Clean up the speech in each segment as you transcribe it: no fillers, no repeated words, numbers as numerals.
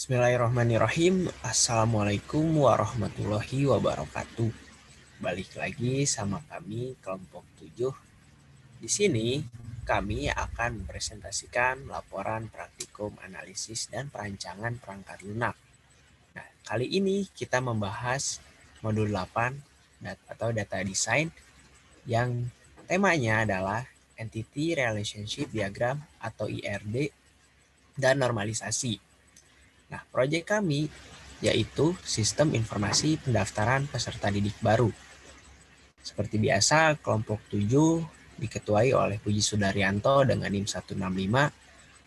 Bismillahirrahmanirrahim. Assalamualaikum warahmatullahi wabarakatuh. Balik lagi sama kami kelompok 7. Di sini kami akan mempresentasikan laporan praktikum analisis dan perancangan perangkat lunak. Nah, kali ini kita membahas modul 8 atau data design yang temanya adalah Entity Relationship Diagram atau IRD dan normalisasi. Nah, proyek kami yaitu Sistem Informasi Pendaftaran Peserta Didik Baru. Seperti biasa, kelompok 7 diketuai oleh Puji Sudaryanto dengan NIM 165.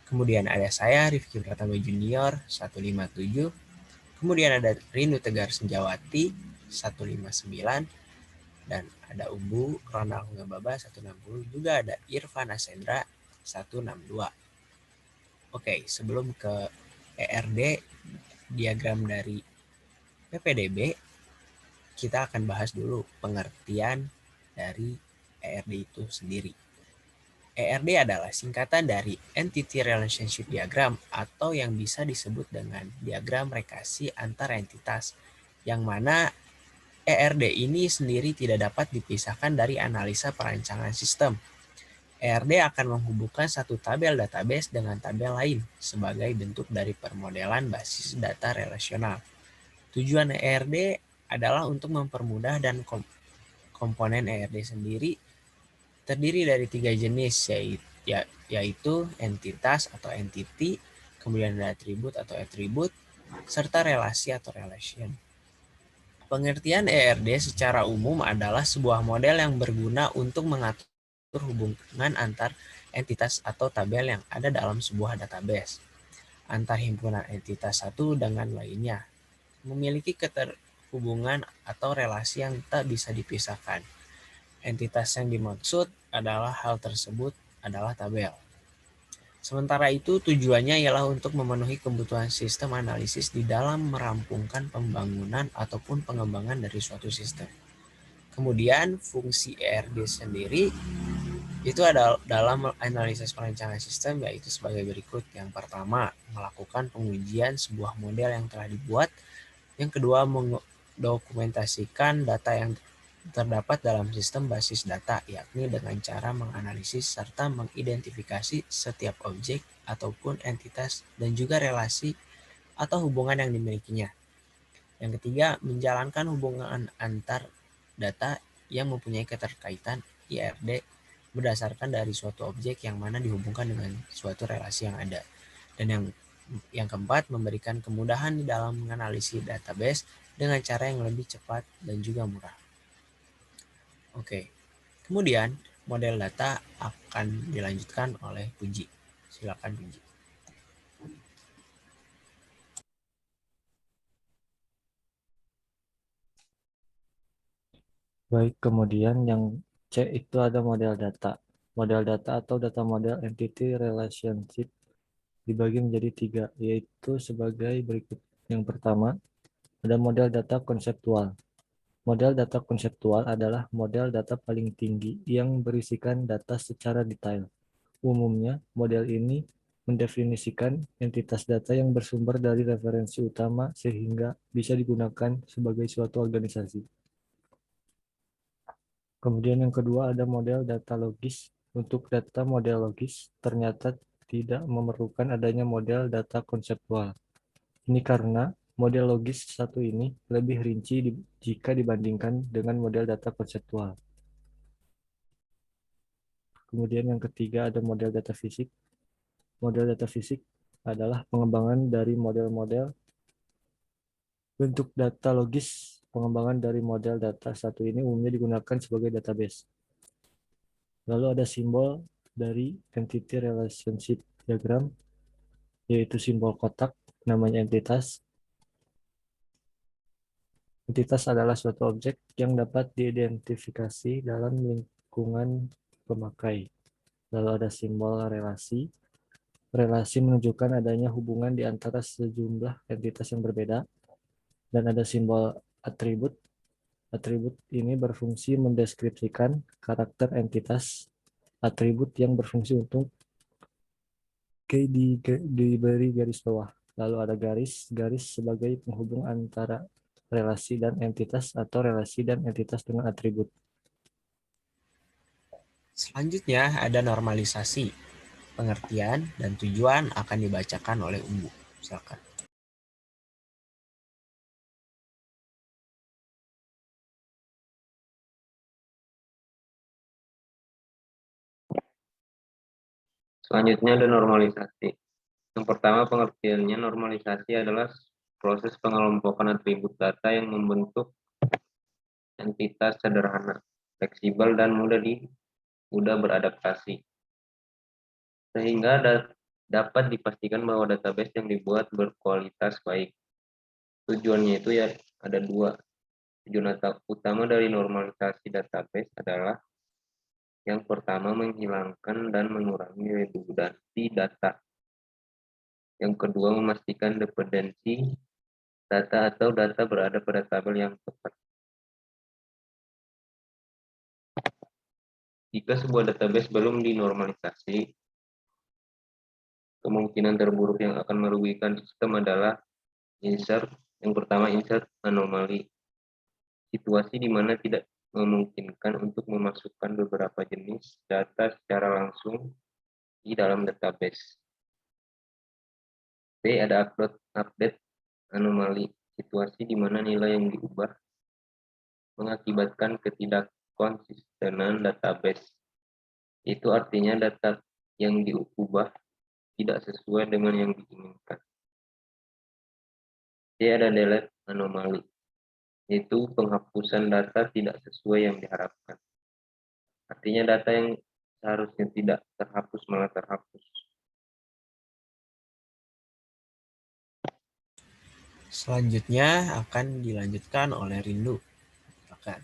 Kemudian ada saya, Rifki Pratama Junior, 157. Kemudian ada Rindu Tegar Senjawati, 159. Dan ada Umbu Ronald Ngababa, 160. Juga ada Irfan Asendra, 162. Oke, sebelum ke ERD, diagram dari PPDB, kita akan bahas dulu pengertian dari ERD itu sendiri. ERD adalah singkatan dari Entity Relationship Diagram atau yang bisa disebut dengan diagram rekasi antar entitas, yang mana ERD ini sendiri tidak dapat dipisahkan dari analisa perancangan sistem. ERD akan menghubungkan satu tabel database dengan tabel lain sebagai bentuk dari permodelan basis data relasional. Tujuan ERD adalah untuk mempermudah dan komponen ERD sendiri terdiri dari 3 jenis, yaitu entitas atau entity, kemudian ada atribut atau atribut, serta relasi atau relation. Pengertian ERD secara umum adalah sebuah model yang berguna untuk mengatur hubungan antar entitas atau tabel yang ada dalam sebuah database, antar himpunan entitas satu dengan lainnya, memiliki keterhubungan atau relasi yang tak bisa dipisahkan. Entitas yang dimaksud adalah hal tersebut adalah tabel. Sementara itu tujuannya ialah untuk memenuhi kebutuhan sistem analisis di dalam merampungkan pembangunan ataupun pengembangan dari suatu sistem. Kemudian fungsi ERD sendiri itu adalah dalam analisis perancangan sistem yaitu sebagai berikut. Yang pertama, melakukan pengujian sebuah model yang telah dibuat. Yang kedua, mendokumentasikan data yang terdapat dalam sistem basis data, yakni dengan cara menganalisis serta mengidentifikasi setiap objek ataupun entitas dan juga relasi atau hubungan yang dimilikinya. Yang ketiga, menjalankan hubungan antar data yang mempunyai keterkaitan IRD berdasarkan dari suatu objek yang mana dihubungkan dengan suatu relasi yang ada. Dan yang keempat, memberikan kemudahan di dalam menganalisis database dengan cara yang lebih cepat dan juga murah. Oke, kemudian model data akan dilanjutkan oleh Puji. Silakan Puji. Baik, kemudian yang C itu ada model data. Model data atau data model entity relationship dibagi menjadi 3, yaitu sebagai berikut. Yang pertama, ada model data konseptual. Model data konseptual adalah model data paling tinggi yang berisikan data secara detail. Umumnya, model ini mendefinisikan entitas data yang bersumber dari referensi utama sehingga bisa digunakan sebagai suatu organisasi. Kemudian yang kedua ada model data logis. Untuk data model logis ternyata tidak memerlukan adanya model data konseptual. Ini karena model logis satu ini lebih rinci jika dibandingkan dengan model data konseptual. Kemudian yang ketiga ada model data fisik. Model data fisik adalah pengembangan dari model-model bentuk data logis. Pengembangan dari model data satu ini umumnya digunakan sebagai database. Lalu ada simbol dari entity relationship diagram, yaitu simbol kotak, namanya entitas. Entitas adalah suatu objek yang dapat diidentifikasi dalam lingkungan pemakai. Lalu ada simbol relasi. Relasi menunjukkan adanya hubungan di antara sejumlah entitas yang berbeda. Dan ada simbol atribut. Atribut ini berfungsi mendeskripsikan karakter entitas. Atribut yang berfungsi untuk diberi garis bawah. Lalu ada garis. Garis sebagai penghubung antara relasi dan entitas atau relasi dan entitas dengan atribut. Selanjutnya ada normalisasi. Pengertian dan tujuan akan dibacakan oleh Umbu. Silakan. Selanjutnya ada normalisasi. Yang pertama pengertiannya, normalisasi adalah proses pengelompokan atribut data yang membentuk entitas sederhana, fleksibel, dan mudah beradaptasi. Sehingga dapat dipastikan bahwa database yang dibuat berkualitas baik. Tujuannya itu ya ada dua. Tujuan utama dari normalisasi database adalah yang pertama menghilangkan dan mengurangi redundansi data. Yang kedua memastikan dependensi data atau data berada pada tabel yang tepat. Jika sebuah database belum dinormalisasi, kemungkinan terburuk yang akan merugikan sistem adalah yang pertama insert anomali. Situasi di mana tidak memungkinkan untuk memasukkan beberapa jenis data secara langsung di dalam database. B. Ada update anomali. Situasi di mana nilai yang diubah mengakibatkan ketidakkonsistenan database. Itu artinya data yang diubah tidak sesuai dengan yang diinginkan. C. Ada delete anomali, yaitu penghapusan data tidak sesuai yang diharapkan. Artinya data yang seharusnya tidak terhapus malah terhapus. Selanjutnya akan dilanjutkan oleh Rindu. Silakan.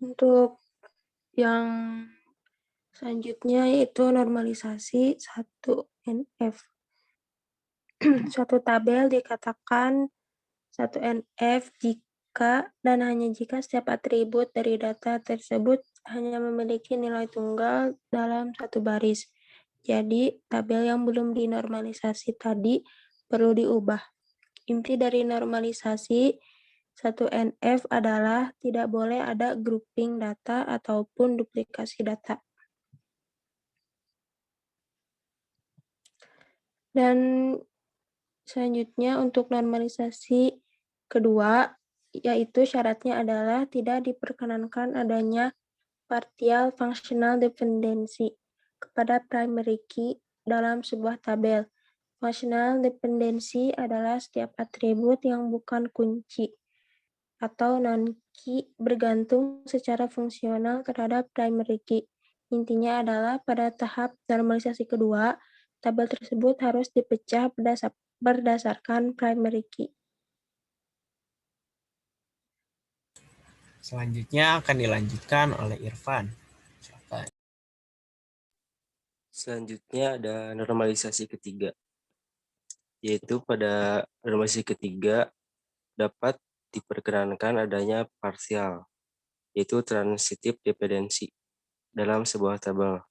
Untuk yang selanjutnya yaitu normalisasi 1NF. Suatu tabel dikatakan 1NF jika dan hanya jika setiap atribut dari data tersebut hanya memiliki nilai tunggal dalam satu baris. Jadi, tabel yang belum dinormalisasi tadi perlu diubah. Inti dari normalisasi 1NF adalah tidak boleh ada grouping data ataupun duplikasi data. Dan selanjutnya untuk normalisasi kedua, yaitu syaratnya adalah tidak diperkenankan adanya partial functional dependency kepada primary key dalam sebuah tabel. Functional dependency adalah setiap atribut yang bukan kunci atau non-key bergantung secara fungsional terhadap primary key. Intinya adalah pada tahap normalisasi kedua, tabel tersebut harus dipecah berdasarkan primary key. Selanjutnya akan dilanjutkan oleh Irfan. Silakan. Selanjutnya ada normalisasi ketiga, yaitu pada normalisasi ketiga dapat diperkenankan adanya parsial, yaitu transitive dependency dalam sebuah tabel.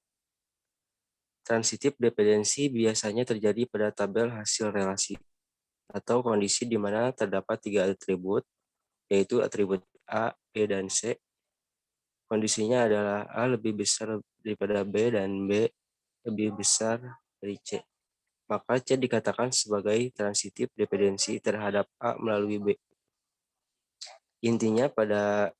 Transitive dependency biasanya terjadi pada tabel hasil relasi atau kondisi di mana terdapat 3 atribut, yaitu atribut A, B, dan C. Kondisinya adalah A lebih besar daripada B dan B lebih besar dari C. Maka C dikatakan sebagai transitive dependency terhadap A melalui B. Intinya pada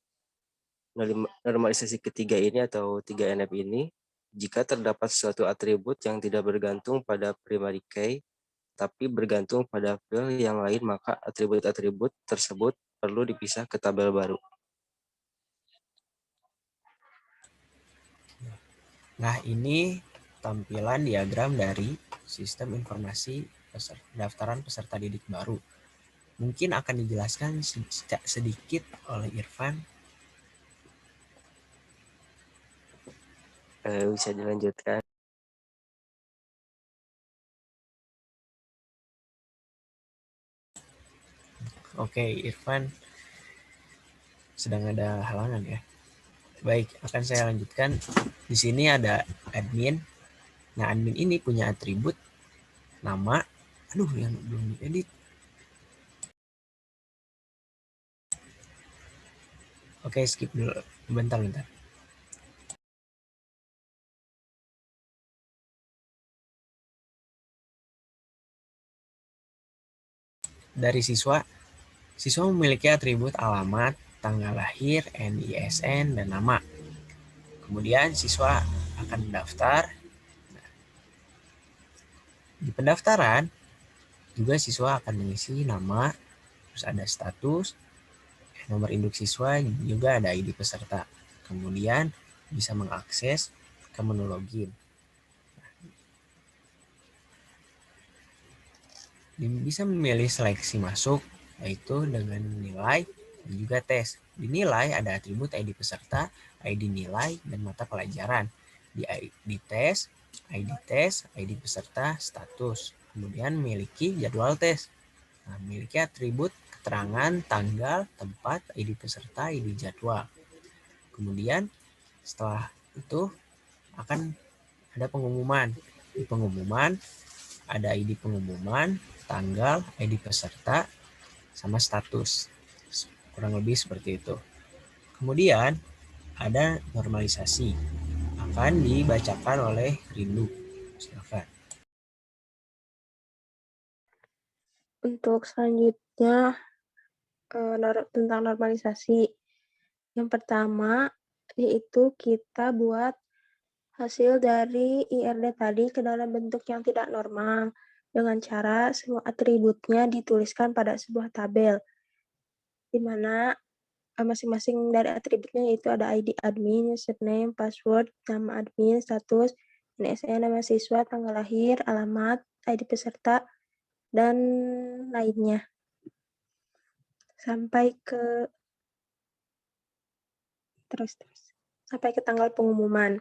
normalisasi ketiga ini atau 3NF ini, jika terdapat suatu atribut yang tidak bergantung pada primary key, tapi bergantung pada field yang lain, maka atribut-atribut tersebut perlu dipisah ke tabel baru. Nah, ini tampilan diagram dari sistem informasi pendaftaran peserta didik baru. Mungkin akan dijelaskan sedikit oleh Irfan. Bisa dilanjutkan. Oke, Irfan sedang ada halangan ya. Baik, akan saya lanjutkan. Di sini ada admin. Nah, admin ini punya atribut nama. Aduh, yang belum diedit. Oke, skip dulu. Bentar. Dari siswa memiliki atribut alamat, tanggal lahir, NISN, dan nama. Kemudian siswa akan mendaftar. Di pendaftaran, juga siswa akan mengisi nama, terus ada status, nomor induk siswa, juga ada ID peserta. Kemudian bisa mengakses ke menu login. Bisa memilih seleksi masuk, yaitu dengan nilai dan juga tes. Di nilai ada atribut ID peserta, ID nilai, dan mata pelajaran. Di tes, ID peserta, status. Kemudian memiliki jadwal tes. Nah, memiliki atribut keterangan, tanggal, tempat, ID peserta, ID jadwal. Kemudian setelah itu akan ada pengumuman. Di pengumuman ada ID pengumuman, tanggal, ID peserta, sama status. Kurang lebih seperti itu. Kemudian ada normalisasi. Akan dibacakan oleh Rindu. Silakan. Untuk selanjutnya tentang normalisasi. Yang pertama yaitu kita buat hasil dari IRD tadi ke dalam bentuk yang tidak normal dengan cara semua atributnya dituliskan pada sebuah tabel, di mana masing-masing dari atributnya yaitu ada ID admin, username, password, nama admin, status, NISN, nama siswa, tanggal lahir, alamat, ID peserta, dan lainnya. Sampai ke tanggal pengumuman.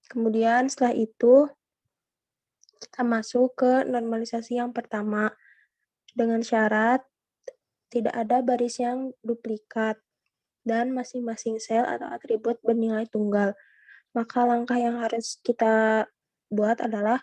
Kemudian setelah itu kita masuk ke normalisasi yang pertama dengan syarat tidak ada baris yang duplikat dan masing-masing sel atau atribut bernilai tunggal. Maka langkah yang harus kita buat adalah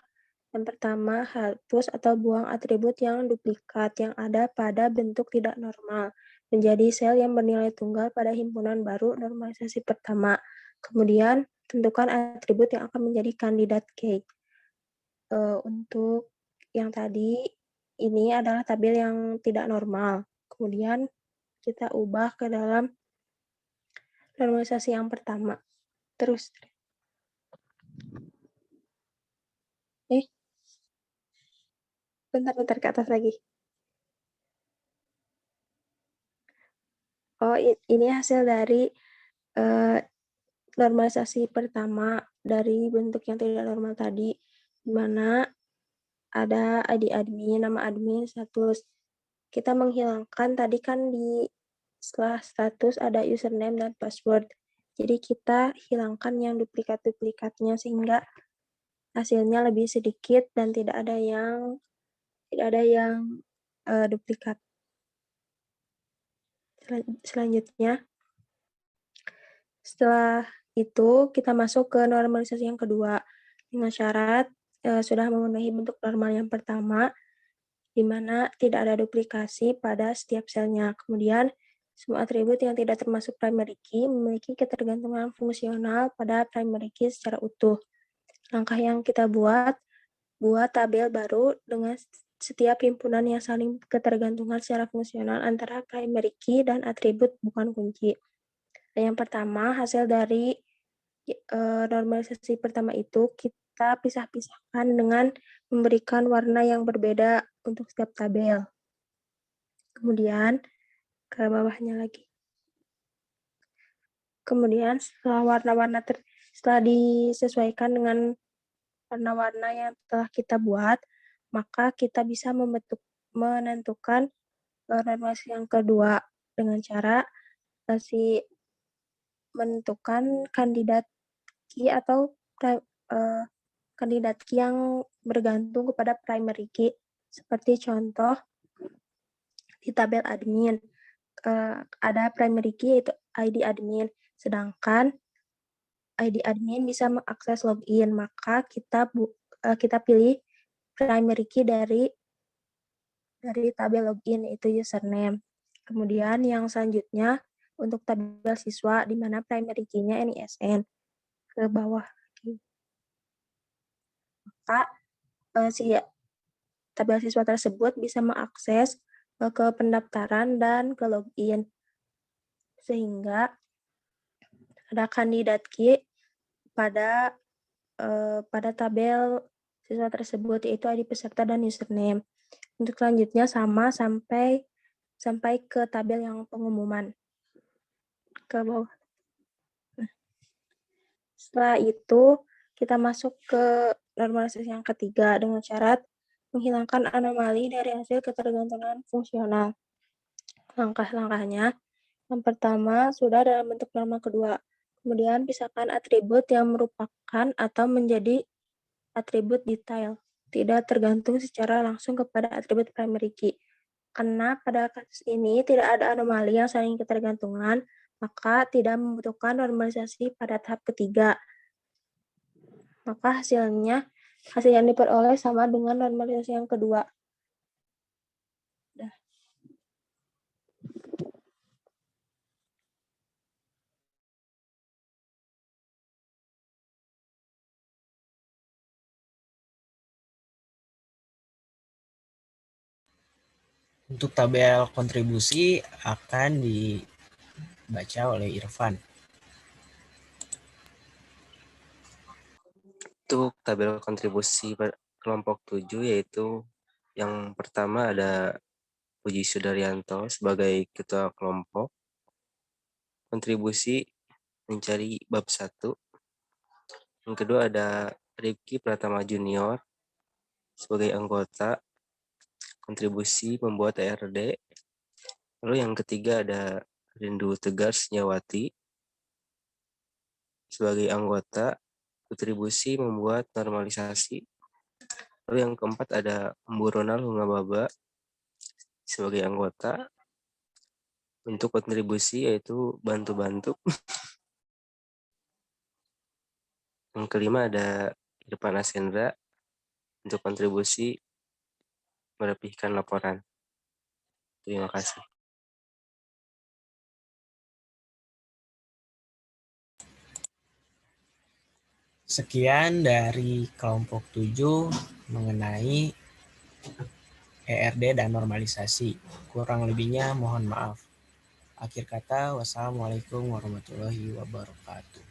yang pertama, hapus atau buang atribut yang duplikat yang ada pada bentuk tidak normal menjadi sel yang bernilai tunggal pada himpunan baru normalisasi pertama. Kemudian, tentukan atribut yang akan menjadi kandidat key. Untuk yang tadi, ini adalah tabel yang tidak normal. Kemudian, kita ubah ke dalam normalisasi yang pertama. Terus. Bentar ke atas lagi. Oh, ini hasil dari normalisasi pertama dari bentuk yang tidak normal tadi, di mana ada ID admin, nama admin, status. Kita menghilangkan tadi kan di setelah status ada username dan password. Jadi kita hilangkan yang duplikat-duplikatnya sehingga hasilnya lebih sedikit dan tidak ada yang duplikat. Selanjutnya, setelah itu kita masuk ke normalisasi yang kedua dengan syarat sudah memenuhi bentuk normal yang pertama, di mana tidak ada duplikasi pada setiap selnya. Kemudian, semua atribut yang tidak termasuk primary key memiliki ketergantungan fungsional pada primary key secara utuh. Langkah yang kita buat tabel baru dengan setiap himpunan yang saling ketergantungan secara fungsional antara primary key dan atribut bukan kunci. Yang pertama, hasil dari normalisasi pertama itu kita pisah-pisahkan dengan memberikan warna yang berbeda untuk setiap tabel. Kemudian, ke bawahnya lagi. Kemudian, setelah disesuaikan dengan warna-warna yang telah kita buat, maka kita bisa menentukan normalisasi yang kedua dengan cara menentukan kandidat key atau kandidat key yang bergantung kepada primary key. Seperti contoh di tabel admin, ada primary key yaitu ID admin, sedangkan ID admin bisa mengakses login, maka kita pilih primary key dari tabel login, yaitu username. Kemudian yang selanjutnya untuk tabel siswa, di mana primary key-nya NISN. Ke bawah. Maka si tabel siswa tersebut bisa mengakses ke pendaftaran dan ke login. Sehingga ada kandidat key pada tabel siswa tersebut, yaitu ID peserta dan username. Untuk selanjutnya sama sampai ke tabel yang pengumuman. Ke bawah. Nah, setelah itu kita masuk ke normalisasi yang ketiga dengan syarat menghilangkan anomali dari hasil ketergantungan fungsional. Langkah-langkahnya, yang pertama sudah dalam bentuk norma kedua. Kemudian pisahkan atribut yang merupakan atau menjadi atribut detail, tidak tergantung secara langsung kepada atribut primary key. Karena pada kasus ini tidak ada anomali yang saling ketergantungan, maka tidak membutuhkan normalisasi pada tahap ketiga. Maka hasil yang diperoleh sama dengan normalisasi yang kedua. Untuk tabel kontribusi akan dibaca oleh Irfan. Untuk tabel kontribusi kelompok 7 yaitu yang pertama ada Puji Sudaryanto sebagai ketua kelompok. Kontribusi mencari bab 1. Yang kedua ada Rifki Pratama Junior sebagai anggota. Kontribusi membuat ERD. Lalu yang ketiga ada Rindu Tegar Senyawati sebagai anggota. Kontribusi membuat normalisasi. Lalu yang keempat ada Mbu Ronald Hungababa sebagai anggota. Untuk kontribusi yaitu bantu-bantu. Yang kelima ada Irfan Asendra untuk kontribusi merapihkan laporan. Terima kasih. Sekian dari kelompok 7 mengenai ERD dan normalisasi. Kurang lebihnya mohon maaf. Akhir kata, wassalamualaikum warahmatullahi wabarakatuh.